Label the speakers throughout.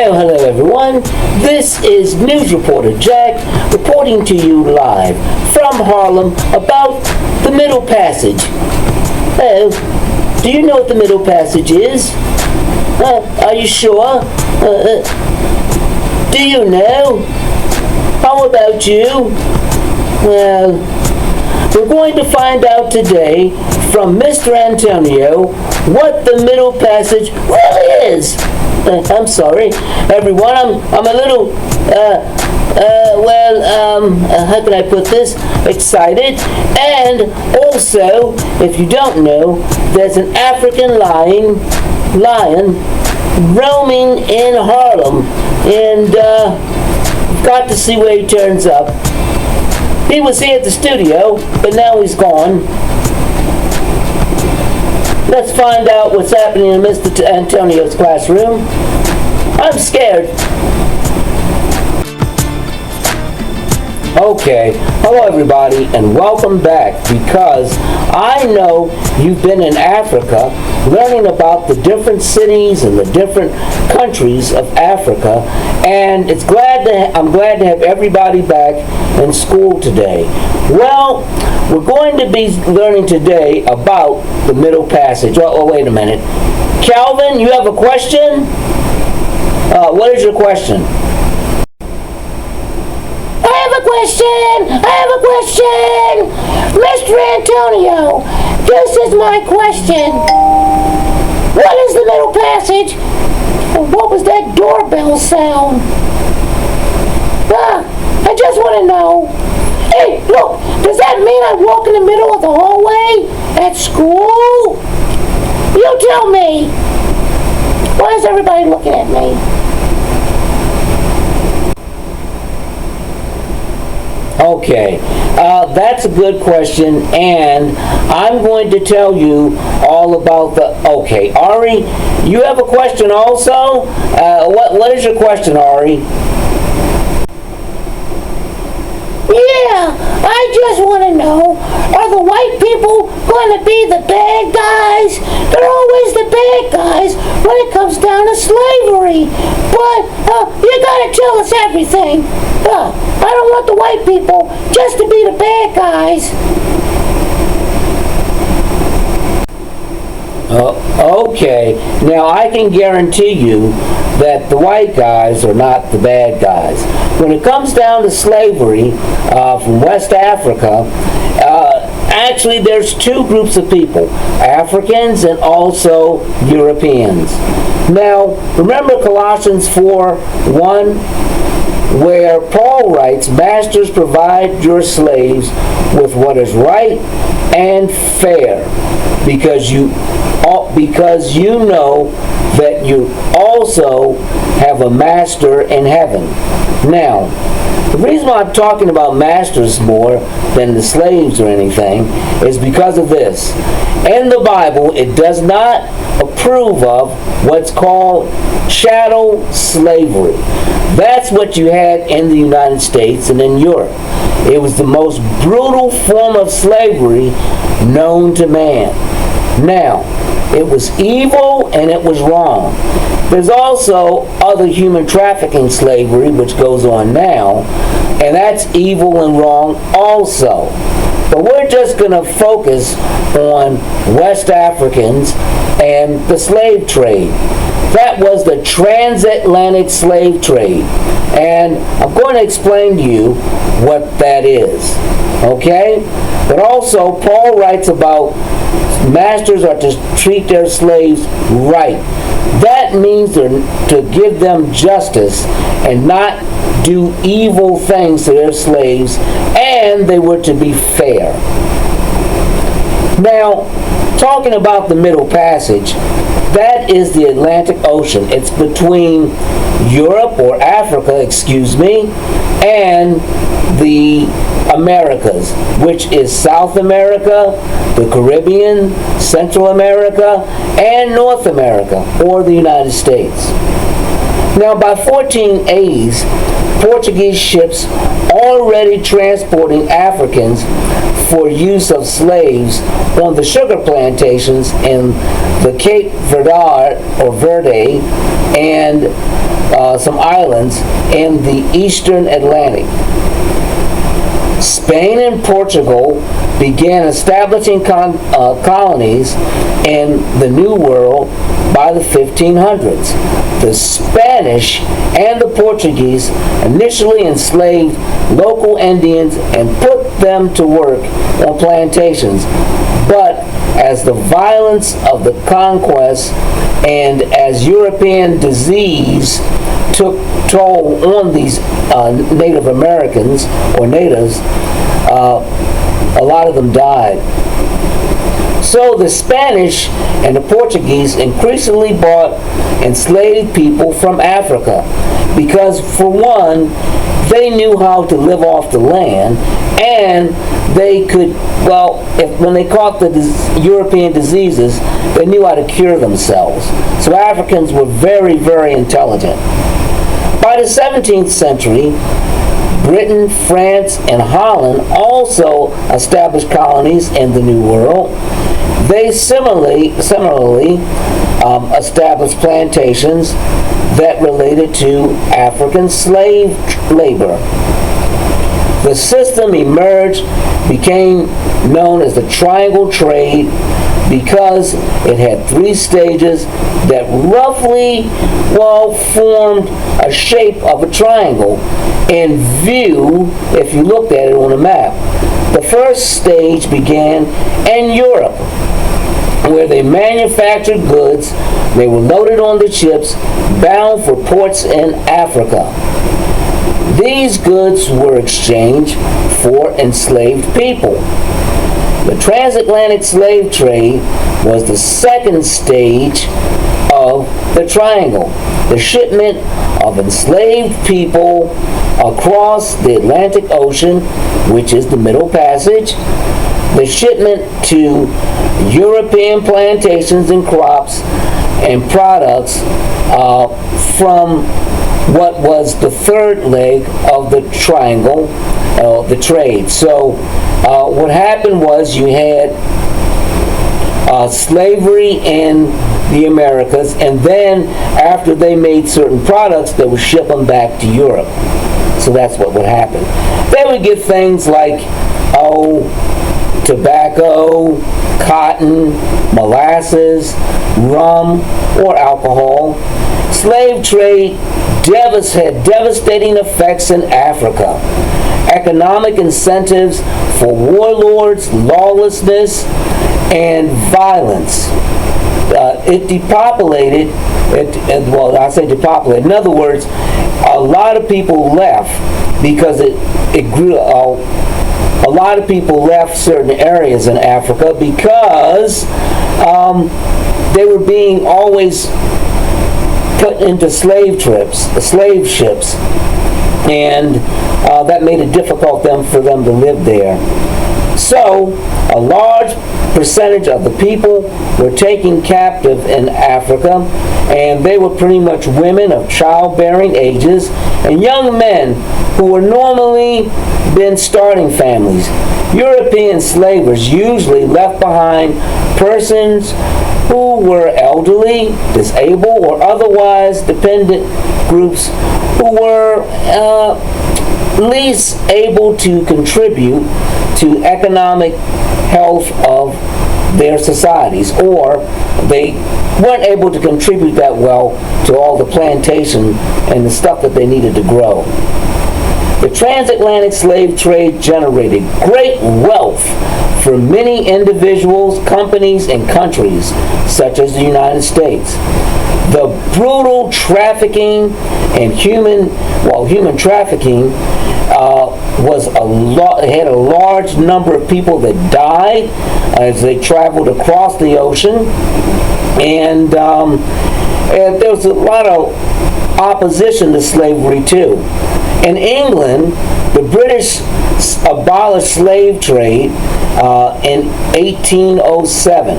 Speaker 1: Oh, hello everyone. This is News Reporter Jack reporting to you live from Harlem about the Middle Passage. Oh, do you know what the Middle Passage is? Are you sure? Do you know? How about you? Well, we're going to find out today from Mr. Antonio what the Middle Passage really is. I'm sorry, everyone. I'm a little, how can I put this? Excited. And also, if you don't know, there's an African lion roaming in Harlem, and got to see where he turns up. He was here at the studio, but now he's gone. Let's find out what's happening in Mr. Antonio's classroom. I'm scared. Okay, hello everybody and welcome back, because I know you've been in Africa learning about the different cities and the different countries of Africa, and I'm glad to have everybody back in school today. Well, we're going to be learning today about the Middle Passage. Oh, wait a minute. Calvin, you have a question? What is your question?
Speaker 2: I have a question! Mr. Antonio, this is my question. What is the Middle Passage? And what was that doorbell sound? I just want to know. Hey, look, does that mean I walk in the middle of the hallway at school? You tell me. Why is everybody looking at me?
Speaker 1: Okay, that's a good question, and I'm going to tell you all about okay, Ari, you have a question also? What is your question, Ari?
Speaker 2: Yeah, I just want to know, are the white people going to be the bad guys? They're always the bad guys when it comes down to slavery. But you got to tell us everything. I don't want the white people just to be the bad guys.
Speaker 1: Okay, now I can guarantee you that the white guys are not the bad guys. When it comes down to slavery from West Africa, actually there's two groups of people, Africans and also Europeans. Now, remember Colossians 4:1, where Paul writes, "Masters, provide your slaves with what is right and fair, because you know that you also have a master in heaven." Now, the reason why I'm talking about masters more than the slaves or anything is because of this. In the Bible, it does not approve of what's called chattel slavery. That's what you had in the United States and in Europe. It was the most brutal form of slavery known to man. Now, it was evil and it was wrong. There's also other human trafficking slavery which goes on now, and that's evil and wrong also. But we're just going to focus on West Africans and the slave trade. That was the transatlantic slave trade. And I'm going to explain to you what that is. Okay? But also, Paul writes about masters are to treat their slaves right. That means to give them justice and not do evil things to their slaves, and they were to be fair. Now, talking about the Middle Passage, that is the Atlantic Ocean. It's between Europe, or Africa, and the Americas, which is South America, the Caribbean, Central America, and North America, or the United States. Now, by 1480s, Portuguese ships already transporting Africans for use of slaves on the sugar plantations in the Cape Verde and some islands in the eastern Atlantic. Spain and Portugal began establishing colonies in the New World by the 1500s. The Spanish and the Portuguese initially enslaved local Indians and put them to work on plantations. But as the violence of the conquest and as European disease took toll on these Native Americans or natives, a lot of them died. So the Spanish and the Portuguese increasingly bought enslaved people from Africa because, for one, they knew how to live off the land, and they could, when they caught the European diseases, they knew how to cure themselves. So Africans were very, very intelligent. By the 17th century, Britain, France, and Holland also established colonies in the New World. They similarly established plantations that related to African slave labor. The system emerged, became known as the Triangle Trade, because it had three stages that roughly, formed a shape of a triangle in view if you looked at it on a map. The first stage began in Europe, where they manufactured goods. They were loaded on the ships bound for ports in Africa. These goods were exchanged for enslaved people. The transatlantic slave trade was the second stage of the triangle. The shipment of enslaved people across the Atlantic Ocean, which is the Middle Passage, the shipment to European plantations and crops and products from what was the third leg of the triangle, the trade. So what happened was you had slavery in the Americas, and then after they made certain products, they would ship them back to Europe. So that's what would happen. They would get things like, tobacco, cotton, molasses, rum, or alcohol. Slave trade had devastating effects in Africa. Economic incentives for warlords, lawlessness, and violence. It depopulated. I say depopulated. In other words, a lot of people left because it grew. A lot of people left certain areas in Africa because they were being always put into slave ships, and that made it difficult for them to live there. So, a large percentage of the people were taken captive in Africa, and they were pretty much women of childbearing ages and young men who were normally been starting families. European slavers usually left behind persons who were elderly, disabled, or otherwise dependent groups who were least able to contribute to economic health of their societies, or they weren't able to contribute that well to all the plantation and the stuff that they needed to grow. The transatlantic slave trade generated great wealth for many individuals, companies, and countries, such as the United States. The brutal trafficking and human trafficking had a large number of people that died as they traveled across the ocean, and there was a lot of opposition to slavery too. In England, the British abolished slave trade in 1807.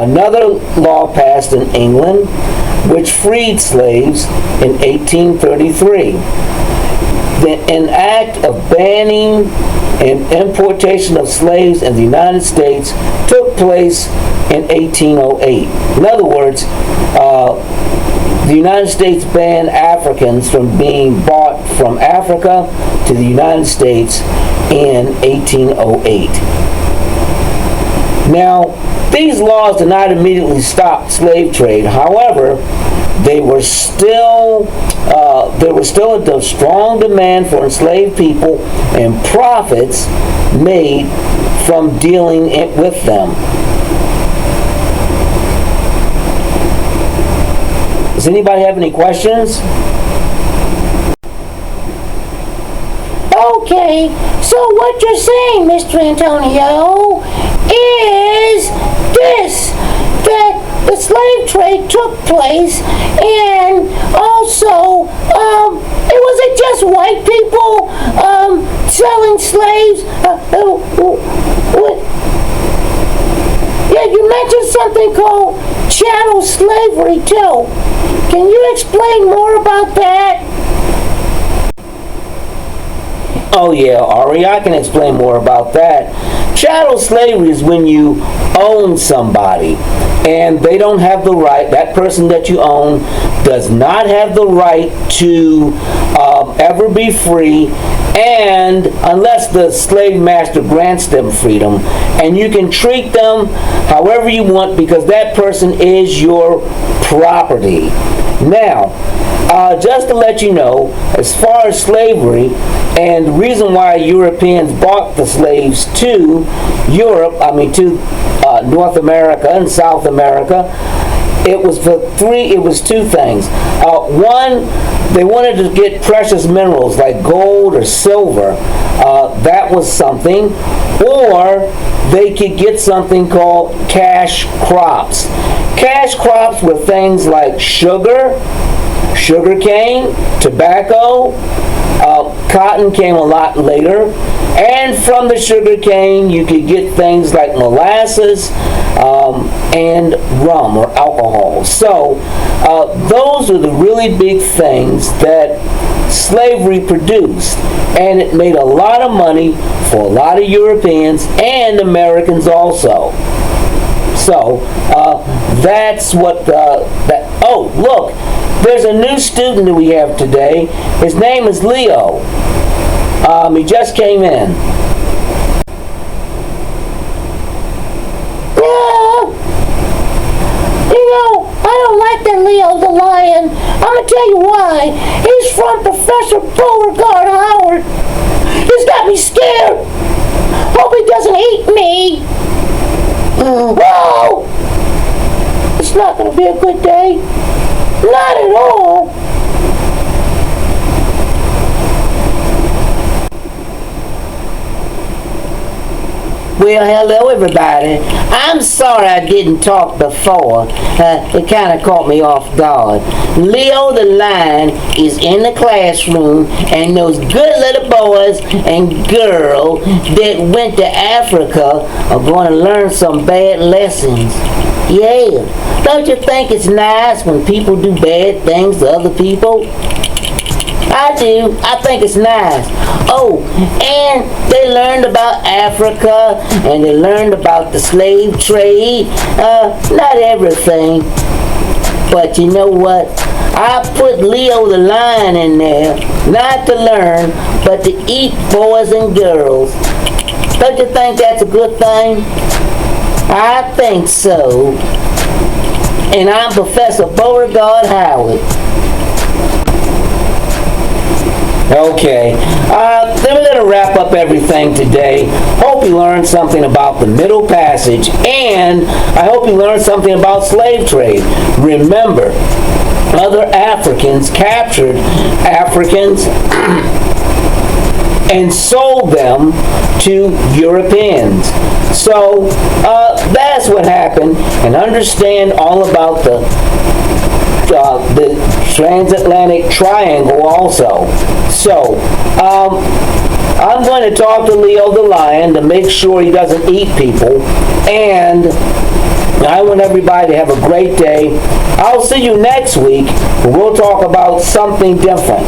Speaker 1: Another law passed in England which freed slaves in 1833. An act of banning and importation of slaves in the United States took place in 1808. In other words, the United States banned Africans from being bought from Africa to the United States in 1808. Now, these laws did not immediately stop slave trade. However, there was still a strong demand for enslaved people and profits made from dealing with them. Does anybody have any questions?
Speaker 2: Okay, so what you're saying, Mr. Antonio, is this, that the slave trade took place, and also, it wasn't just white people selling slaves. Yeah, you mentioned something called chattel slavery too. Can you explain more about that?
Speaker 1: Oh yeah, Ari, I can explain more about that. Chattel slavery is when you own somebody and they don't have the right, that person that you own does not have the right to ever be free, and unless the slave master grants them freedom, and you can treat them however you want because that person is your property. Now, just to let you know, as far as slavery, and the reason why Europeans bought the slaves to Europe, to North America and South America, it was two things. One, they wanted to get precious minerals like gold or silver. That was something. Or they could get something called cash crops. Cash crops were things like sugar cane, tobacco. Cotton came a lot later, and from the sugar cane you could get things like molasses and rum or alcohol. So those are the really big things that slavery produced, and it made a lot of money for a lot of Europeans and Americans also. So that's what oh, look, there's a new student that we have today. His name is Leo. He just came in.
Speaker 2: I don't like that Leo the lion. I'm going to tell you why. He's from Professor Beauregard Howard. He's got me scared. Hope he doesn't eat me. Whoa! It's not going to be a good day. Not at all.
Speaker 1: Well, hello everybody. I'm sorry I didn't talk before. It kind of caught me off guard. Leo the lion is in the classroom, and those good little boys and girls that went to Africa are going to learn some bad lessons. Yeah, don't you think it's nice when people do bad things to other people? I do. I think it's nice. Oh, and they learned about Africa, and they learned about the slave trade. Not everything. But you know what? I put Leo the lion in there, not to learn, but to eat boys and girls. Don't you think that's a good thing? I think so. And I'm Professor Beauregard Howard. Okay, then we're going to wrap up everything today. Hope you learned something about the Middle Passage, and I hope you learned something about slave trade. Remember, other Africans captured Africans and sold them to Europeans. So that's what happened, and understand all about the transatlantic triangle also. So I'm going to talk to Leo the lion to make sure he doesn't eat people, and I want everybody to have a great day. I'll see you next week, and we'll talk about something different.